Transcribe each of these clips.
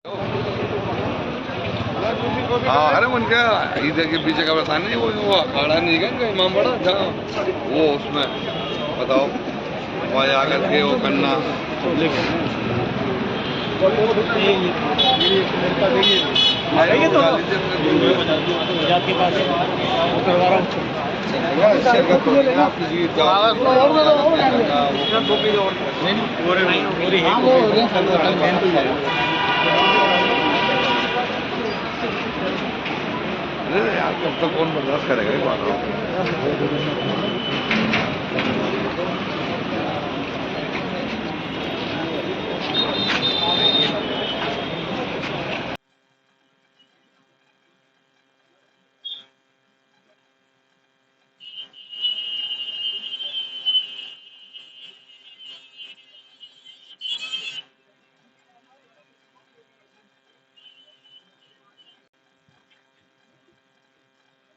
हाँ, अरे उनका इधर के पीछे का बताना नहीं, वो अखाड़ा नहीं गया इमाम बड़ा जहाँ वो उसमें बताओ वहाँ जा करके वो करना। अरे यार कब तक कौन बर्दाश्त करेगा ये बात।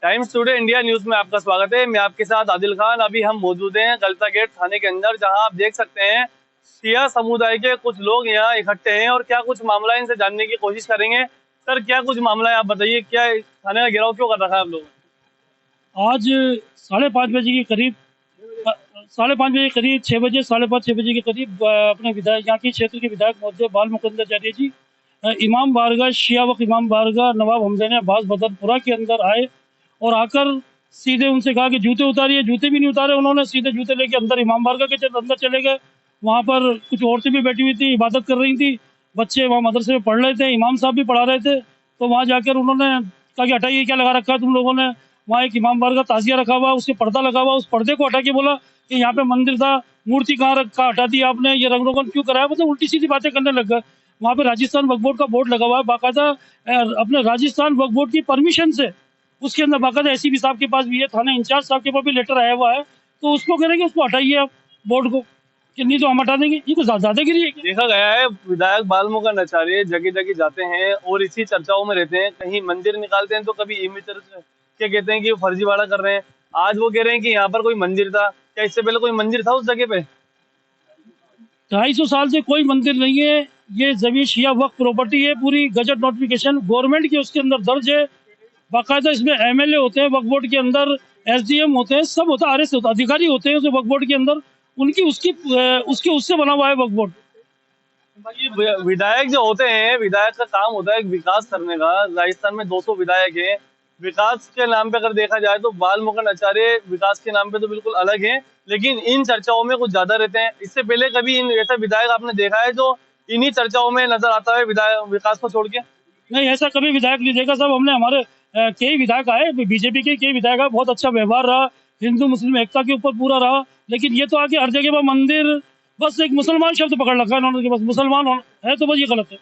टाइम्स टुडे इंडिया न्यूज में आपका स्वागत है। मैं आपके साथ आदिल खान। अभी हम मौजूद हैं गलता गेट थाने के अंदर, जहां आप देख सकते हैं शिया समुदाय के कुछ लोग यहाँ इकट्ठे हैं और क्या कुछ मामला है इनसे जानने की कोशिश करेंगे। सर, क्या कुछ मामला है, आप बताइए, क्या थाने का घेराव क्यों कर रखा है आप लोगों ने? आज 5:30 बजे के करीब 5:30 बजे के करीब 6 बजे 5:30-6 बजे के करीब अपने विधायक, यहाँ के क्षेत्र के विधायक महोदय बाल मुकुंदाचार्य जी इमाम बारगाह शिया वक्त इमाम बारगाह नवाब हमदानी अब्बास बदरपुरा के अंदर आए और आकर सीधे उनसे कहा कि जूते उतारिए। जूते भी नहीं उतारे उन्होंने, सीधे जूते लेके अंदर इमाम बारगाह के अंदर चले गए। वहाँ पर कुछ औरतें भी बैठी हुई थी, इबादत कर रही थी, बच्चे वहाँ मदरसे में पढ़ रहे थे, इमाम साहब भी पढ़ा रहे थे। तो वहाँ जाकर उन्होंने कहा कि हटाइए, क्या लगा रखा है तुम लोगों ने। वहाँ एक इमाम बारगाह ताजिया रखा हुआ, उसके पर्दा लगा हुआ, उस पर्दे को हटा के बोला कि यहाँ पे मंदिर था, मूर्ति कहाँ रखा, हटा दी आपने, ये रंग रोगन क्यों कराया, मतलब उल्टी सीधी बातें करने लग गए। वहाँ पे राजस्थान वक्फ बोर्ड का बोर्ड लगा हुआ है बाकायदा, अपने राजस्थान वक्फ बोर्ड की परमिशन से। उसके अंदर बाकायदा एसीपी साहब के पास भी है, थाना इंचार्ज साहब के पास भी लेटर आया हुआ है। तो उसको करेंगे, उसको हटाइए आप बोर्ड को, कि नहीं तो हम हटा देंगे। ये कुछ ज्यादागिरी है। देखा गया है विधायक बाल मुकुंदाचार्य जगह जगह जाते हैं और इसी चर्चाओं में रहते हैं। कहीं मंदिर निकालते हैं तो कभी इमितर क्या कहते हैं कि वो फर्जीवाड़ा कर रहे हैं। आज वो कह रहे हैं कि यहाँ पर कोई मंदिर था। क्या इससे पहले कोई मंदिर था उस जगह पे? 250 साल से कोई मंदिर नहीं है। ये जमीन शिया वक्फ प्रॉपर्टी है, पूरी गजट नोटिफिकेशन गवर्नमेंट की उसके अंदर दर्ज है। बाकायदा इसमें एमएलए होते हैं वक्फ बोर्ड के अंदर, एसडीएम होते हैं, सब होता है, आरएस होता अधिकारी होते हैं उस वक्फ बोर्ड के अंदर। उनकी उसके उससे बना हुआ है वक्फ बोर्ड। ये विधायक जो होते हैं, विधायक का काम होता है विकास करने का। राजस्थान में 200 विधायक हैं। विकास के नाम पे अगर देखा जाए तो बाल मुकुंदाचार्य विकास के नाम पे तो बिल्कुल अलग है, लेकिन इन चर्चाओं में कुछ ज्यादा रहते हैं। इससे पहले कभी इन ऐसा विधायक आपने देखा है जो इन्हीं चर्चाओं में नजर आता है विधायक विकास को छोड़ के? नहीं, ऐसा कभी विधायक नहीं देखा। सब हमने हमारे कई विधायक आए, बीजेपी के कई विधायक आए, बहुत अच्छा व्यवहार रहा, हिंदू मुस्लिम एकता के ऊपर पूरा रहा। लेकिन ये तो आके हर जगह पर मंदिर, बस एक मुसलमान शब्द पकड़ रखा है इन्होंने, बस मुसलमान है तो बस ये गलत है।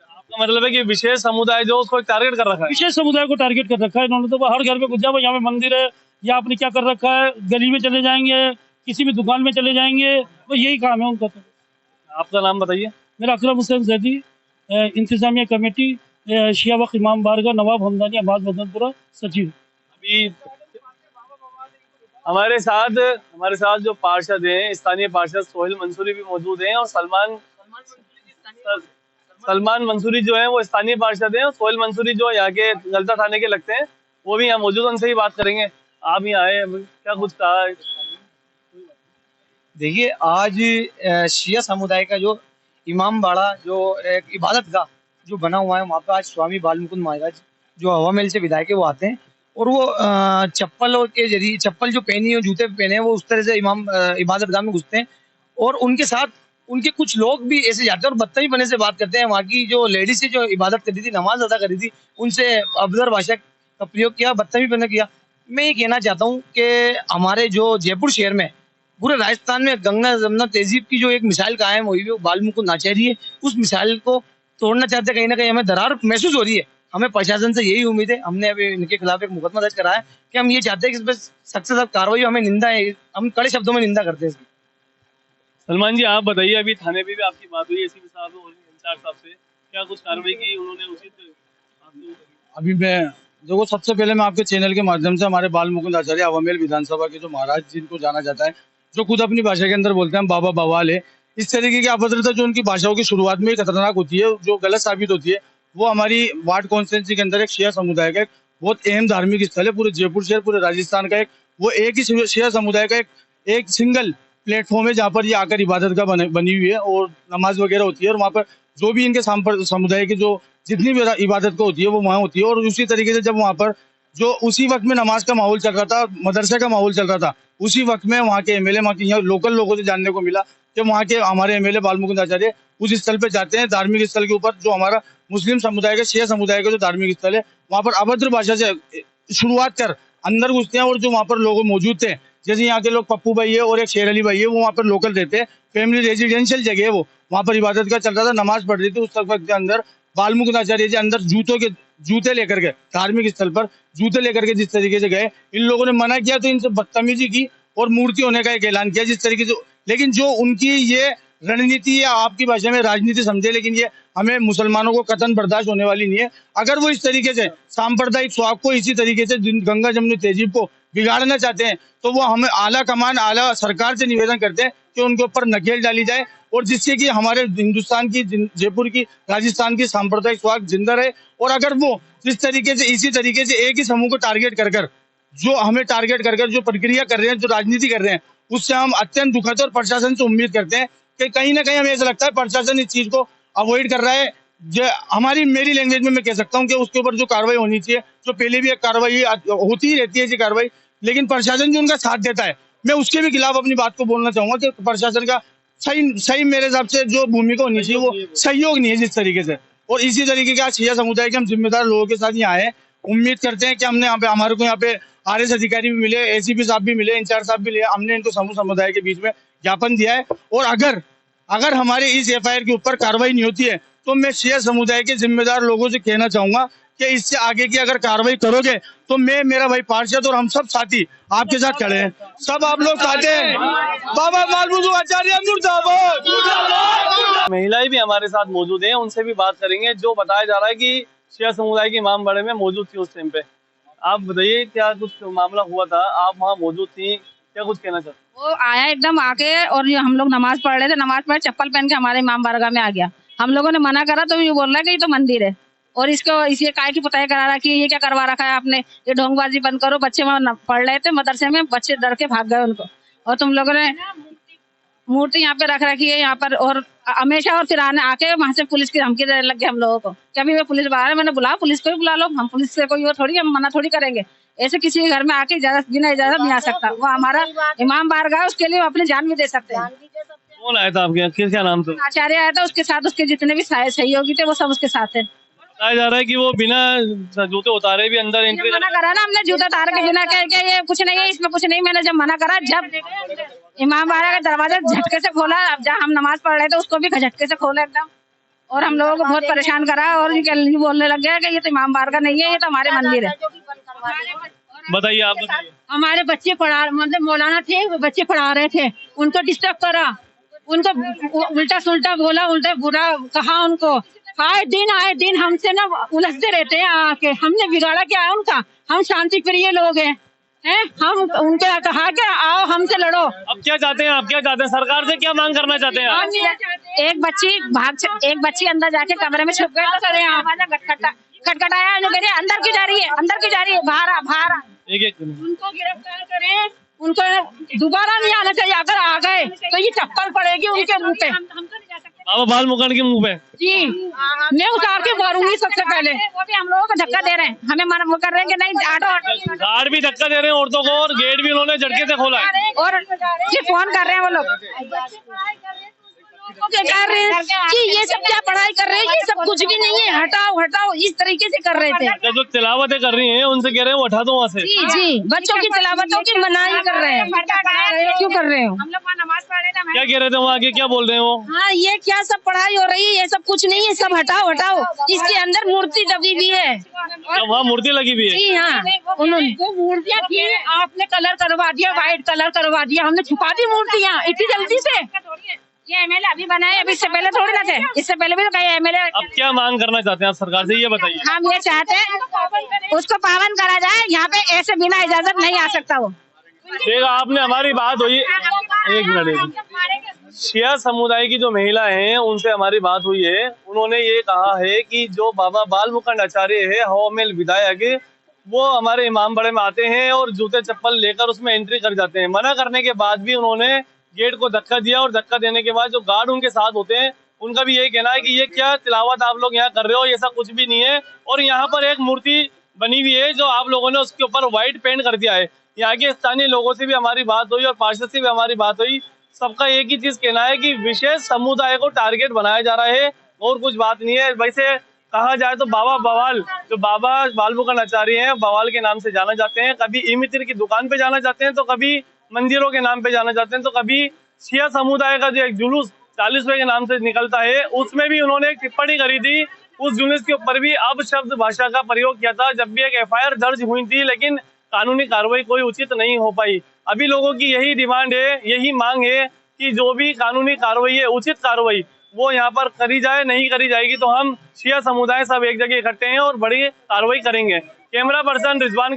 आपका मतलब है कि विशेष समुदाय जो उसको टारगेट कर रखा है? विशेष समुदाय को टारगेट कर रखा है इन्होंने। तो हर घर पे घुस जाओ, यहाँ पे मंदिर है, या आपने क्या कर रखा है, गली में चले जाएंगे, किसी भी दुकान में चले जाएंगे, वो यही काम है उनका। तो आपका नाम बताइए। मेरा अकरम हुसैन जैदी, इंतजामिया कमेटी शिया वक्फ इमाम बारगाह नवाब हमदानी अब्बास बदरपुरा सचिव। अभी हमारे साथ जो पार्षद हैं, स्थानीय पार्षद सोहेल मंसूरी भी मौजूद हैं, और सलमान मंसूरी जो है वो स्थानीय पार्षद हैं, और सोहेल मंसूरी जो यहाँ के गलता थाने के लगते हैं वो भी यहाँ मौजूद, उनसे ही बात करेंगे। आप यहाँ आए, क्या कुछ कहा है? देखिए, आज शिया समुदाय का जो इमाम बाड़ा, जो एक इबादत गाह जो बना हुआ है, वहाँ पे आज स्वामी बाल मुकुंद महाराज जो हवा महल से विधायक है वो आते हैं, और वो चप्पल के जरिए, चप्पल जो पहनी है, जूते पहने हैं, वो उस तरह से इमाम इबादत गाह में घुसते हैं। और उनके साथ उनके कुछ लोग भी ऐसे जाते हैं और बदतमीज बने से बात करते हैं। वहाँ की जो लेडीज जो इबादत करती थी, नमाज अदा करी थी, उनसे अब्दर भाषा का प्रयोग किया, बदतमीज बने किया। मैं ये कहना चाहता हूँ कि हमारे जो जयपुर शहर में, पूरे राजस्थान में गंगा जमुना तहजीब की जो एक मिसाल कायम हुई है, बाल मुकुंदाचार्य है, उस मिसाल को तोड़ना चाहते। कहीं ना कहीं हमें दरार महसूस हो रही है। हमें प्रशासन से यही उम्मीद है। हमने अभी इनके खिलाफ एक मुकदमा दर्ज करा है कि हम ये चाहते हैं कि इस पर सख्त से सख्त कार्रवाई, हमें निंदा है, हम कड़े शब्दों में निंदा करते हैं इसकी। सलमान जी, आप बताइए, अभी थाने पे भी आपकी बात हुई एसीपी साहब और इंचार्ज साहब से, क्या कुछ कार्रवाई की उन्होंने उचित? अभी मैं देखो, सबसे पहले मैं आपके चैनल के माध्यम से हमारे बाल मुकुंदाचार्य हवा महल विधानसभा के जो महाराज, जिनको जाना जाता है, जो खुद अपनी भाषा के अंदर बोलते हैं हम बाबा बवाल है, इस तरीके की अभद्रता जो उनकी भाषाओं की शुरुआत में ही खतरनाक होती है, जो गलत साबित होती है, वो हमारी वार्ड कॉन्स्टिट्यूंसी के अंदर एक शिया समुदाय का एक बहुत अहम धार्मिक स्थल है। पूरे जयपुर शहर, पूरे राजस्थान का वो एक ही शिया समुदाय का एक सिंगल प्लेटफॉर्म है जहाँ पर ये आकर इबादत का बनी हुई है और नमाज वगैरह होती है, और वहाँ पर जो भी इनके समुदाय की जो जितनी भी इबादत को होती है वो वहाँ होती है। और उसी तरीके से जब वहाँ पर जो उसी वक्त में नमाज का माहौल चल रहा था, मदरसे का माहौल चल रहा था, उसी वक्त में वहाँ के एमएलए, वहाँ के यहाँ लोकल लोगों से जानने को मिला कि वहाँ के हमारे एमएलए बालमुकुंद आचार्य उस स्थल पे जाते हैं, धार्मिक स्थल के ऊपर जो हमारा मुस्लिम समुदाय का, शिया समुदाय का जो धार्मिक स्थल है, वहाँ पर अभद्र भाषा से शुरुआत कर अंदर घुसते हैं। और जो वहाँ पर लोग मौजूद थे, जैसे यहाँ के लोग पप्पू भाई है और एक शेर अली भाई है, वो वहाँ पर लोकल रहते हैं, फैमिली रेजिडेंशियल जगह है, वो वहाँ पर इबादत का चल रहा था, नमाज पढ़ रही थी। उस वक्त के अंदर बालमुकुंद आचार्य जी अंदर जूते लेकर के धार्मिक स्थल पर जूते लेकर के जिस तरीके से गए, इन लोगों ने मना किया तो इनसे बदतमीजी की और मूर्ति होने का एक ऐलान किया जिस तरीके से। लेकिन जो उनकी ये रणनीति या आपकी भाषा में राजनीति समझे, लेकिन ये हमें मुसलमानों को कतन बर्दाश्त होने वाली नहीं है। अगर वो इस तरीके से सांप्रदायिक स्वाग को, इसी तरीके से गंगा जमुनी तहजीब को बिगाड़ना चाहते हैं, तो वो हमें आला कमान, आला सरकार से निवेदन करते हैं कि उनके ऊपर नकेल डाली जाए, और जिससे कि हमारे हिंदुस्तान की, जयपुर की, राजस्थान की सांप्रदायिक स्वाग जिंदा रहे। और अगर वो जिस तरीके से, इसी तरीके से एक ही समूह को टारगेट कर कर, जो हमें टारगेट कर कर जो प्रक्रिया कर रहे हैं, जो राजनीति कर रहे हैं, उससे हम अत्यंत दुखद और प्रशासन से उम्मीद करते हैं कि कहीं ना कहीं हमें ऐसा लगता है प्रशासन इस चीज को अवॉइड कर रहा है। जो हमारी, मेरी लैंग्वेज में मैं कह सकता हूँ कि उसके ऊपर जो कार्रवाई होनी चाहिए, जो पहले भी एक कार्रवाई होती ही रहती है ऐसी कार्रवाई, लेकिन प्रशासन जो उनका साथ देता है, मैं उसके भी खिलाफ अपनी बात को बोलना चाहूंगा कि प्रशासन का सही मेरे हिसाब से जो भूमिका होनी चाहिए वो सहयोग नहीं है जिस तरीके से। और इसी तरीके के आज शिया समुदाय के हम जिम्मेदार लोगों के साथ यहाँ आए, उम्मीद करते हैं कि हमने यहाँ पे, हमारे को यहाँ पे आरएस अधिकारी भी मिले, एसीपी साहब भी मिले, इंचार्ज साहब भी मिले, हमने इनको समूह समुदाय के बीच में ज्ञापन दिया है। और अगर हमारे इस एफआईआर के ऊपर कार्रवाई नहीं होती है तो मैं शिया समुदाय के जिम्मेदार लोगों से कहना चाहूंगा कि इससे आगे की अगर कार्रवाई करोगे तो मैं, मेरा भाई पार्षद और हम सब साथी आपके साथ खड़े हैं। सब आप लोग चाहते हैं बाबा बालमुकुंद आचार्य मुर्दाबाद। महिलाएं भी हमारे साथ मौजूद हैं, उनसे भी बात करेंगे। जो बताया जा रहा है कि शिया समुदाय की इमाम बाड़े में मौजूद थी उस टाइम पे, आप बताइए क्या कुछ मामला हुआ था, आप वहाँ मौजूद थी, क्या कुछ कहना चाहते? वो आया एकदम आके, और हम लोग नमाज पढ़ रहे थे, नमाज पढ़ चप्पल पहन के हमारे इमाम बारगाह में आ गया। हम लोगों ने मना करा तो ये बोल रहा है कि ये तो मंदिर है, और इसको इसे काय की पुताई करा रहा कि ये क्या करवा रखा है आपने, ये ढोंगबाजी बंद करो। बच्चे वहाँ पढ़ रहे थे मदरसे में, बच्चे डर के भाग गए उनको, और तुम लोगों ने मूर्ति यहाँ पे रख रखी है यहाँ पर, और हमेशा। और फिर आके वहाँ से पुलिस की धमकी देने लग गए हम लोगों को, कभी वो पुलिस बाहर है, मैंने बुलाओ पुलिस को भी बुला लो, हम पुलिस से कोई वो थोड़ी, हम मना थोड़ी करेंगे। ऐसे किसी के घर में आके बिना इजाजत नहीं आ सकता, वो हमारा इमाम बारगाह, उसके लिए अपनी जान भी दे सकते हैं। कौन आया था आपके यहाँ, क्या नाम था? आचार्य आया था, उसके साथ उसके जितने भी सहयोगी थे वो सब उसके साथ है। बताया जा रहा है कि वो बिना जूते उतारे भी अंदर एंट्री। मना करा ना हमने, जूता उतार के बिना कह के ये कुछ नहीं है, इसमें कुछ नहीं। मैंने जब मना करा, जब इमाम बारगाह का दरवाजा झटके से खोला, जहाँ हम नमाज पढ़ रहे थे उसको भी झटके से खोला एकदम, और हम लोगों को बहुत परेशान करा। और ये बोलने लग गया कि ये तो इमाम बारगाह नहीं है, ये तो हमारे मंदिर है। बताइए आप। हमारे बच्चे पढ़ा, मतलब मौलाना थे, वो बच्चे पढ़ा रहे थे, उनको डिस्टर्ब करा, उनको उल्टा सुल्टा बोला, उल्टा बुरा कहा उनको। आए दिन हमसे ना उलझते रहते हैं आके, हमने बिगाड़ा क्या है उनका? हम शांति प्रिय लोग हैं, हम उनके कहा कि आओ हमसे लड़ो। अब क्या चाहते हैं आप, क्या चाहते हैं सरकार से, क्या मांग करना चाहते हैं आप? एक बच्ची अंदर जाके कमरे में छुप गए, तो खटखटाया, अंदर क्यों जा रही है, अंदर क्यों जा रही है, बाहर। उनको गिरफ्तार करें, उनको दोबारा नहीं आना चाहिए। अगर आ गए तो ये चप्पल पड़ेगी उनके मुंह पे, बाबा बालमुकुंद के मुंह पे। जी, मैं उतार के मारूंगी सबसे पहले। वो भी हम लोगों को धक्का दे रहे हैं, हमें वो कर रहे हैं कि नहीं ऑटो गार्ड भी धक्का दे रहे हैं औरतों को, और गेट भी उन्होंने झटके से खोला है, और ये फोन कर रहे हैं वो लोग कह रहे हैं कि ये सब क्या पढ़ाई कर रहे हैं, ये सब कुछ भी नहीं है, हटाओ इस तरीके से कर रहे थे। जो तिलावतें कर रही हैं उनसे कह रहे हैं वो हटा दो वहाँ से। जी, बच्चों की तिलावतों की मनाही कर रहे हैं, क्यों कर रहे हो? हम लोग नमाज पढ़ रहे थे। क्या कह रहे थे वहाँ के, क्या बोल रहे हैं वो? हाँ, ये क्या सब पढ़ाई हो रही है, ये सब कुछ नहीं है, सब हटाओ। इसके अंदर मूर्ति दबी हुई है, वहाँ मूर्ति लगी हुई है। जी हाँ, उन्होंने वो मूर्तियाँ थी, आपने कलर करवा दिया, व्हाइट कलर करवा दिया, हमने छुपा दी मूर्तियाँ इतनी जल्दी से। ये एमएलए अभी बनाए, अभी इससे पहले थोड़ी ना थे, इससे पहले भी तो कई एमएलए। अब क्या मांग करना चाहते हैं आप सरकार से, ये बताइए। हम ये चाहते हैं उसको पाबंद करा जाए, यहाँ पे ऐसे बिना इजाजत नहीं आ सकता वो। ठीक है, आपने हमारी बात हुई, एक मिनट। शिया समुदाय की जो महिला हैं उनसे हमारी बात हुई है। उन्होंने ये कहा है कि जो बाबा बाल मुकुंद आचार्य है हवा महल विधायक, वो हमारे इमाम बाड़े में आते हैं और जूते चप्पल लेकर उसमें एंट्री कर जाते हैं। मना करने के बाद भी उन्होंने गेट को धक्का दिया और धक्का देने के बाद जो गार्ड उनके साथ होते हैं उनका भी यही कहना है कि ये क्या तिलावत आप लोग यहाँ कर रहे हो, ऐसा कुछ भी नहीं है। और यहाँ पर एक मूर्ति बनी हुई है जो आप लोगों ने उसके ऊपर व्हाइट पेंट कर दिया है। यहाँ के स्थानीय लोगों से भी हमारी बात हुई और पार्षद से भी हमारी बात हुई। सबका एक ही चीज कहना है कि विशेष समुदाय को टारगेट बनाया जा रहा है और कुछ बात नहीं है। वैसे कहा जाए तो बाबा बवाल, जो बाबा बाल मुकुंद आचार्य हैं, बवाल के नाम से जाना जाते हैं। कभी ई मित्र की दुकान पे जाना जाते हैं, तो कभी मंदिरों के नाम पे जाना जाते हैं, तो कभी शिया समुदाय का जो एक जुलूस 40 रुपए के नाम से निकलता है उसमें भी उन्होंने एक टिप्पणी करी थी। उस जुलूस के ऊपर भी अपशब्द भाषा का प्रयोग किया था। जब भी एक FIR दर्ज हुई थी लेकिन कानूनी कार्रवाई कोई उचित नहीं हो पाई। अभी लोगों की यही डिमांड है, यही मांग है कि जो भी कानूनी कार्रवाई है, उचित कार्रवाई वो यहाँ पर करी जाए। नहीं करी जाएगी तो हम शिया समुदाय सब एक जगह इकट्ठे हैं और बड़ी कार्रवाई करेंगे। Camera person Rizwan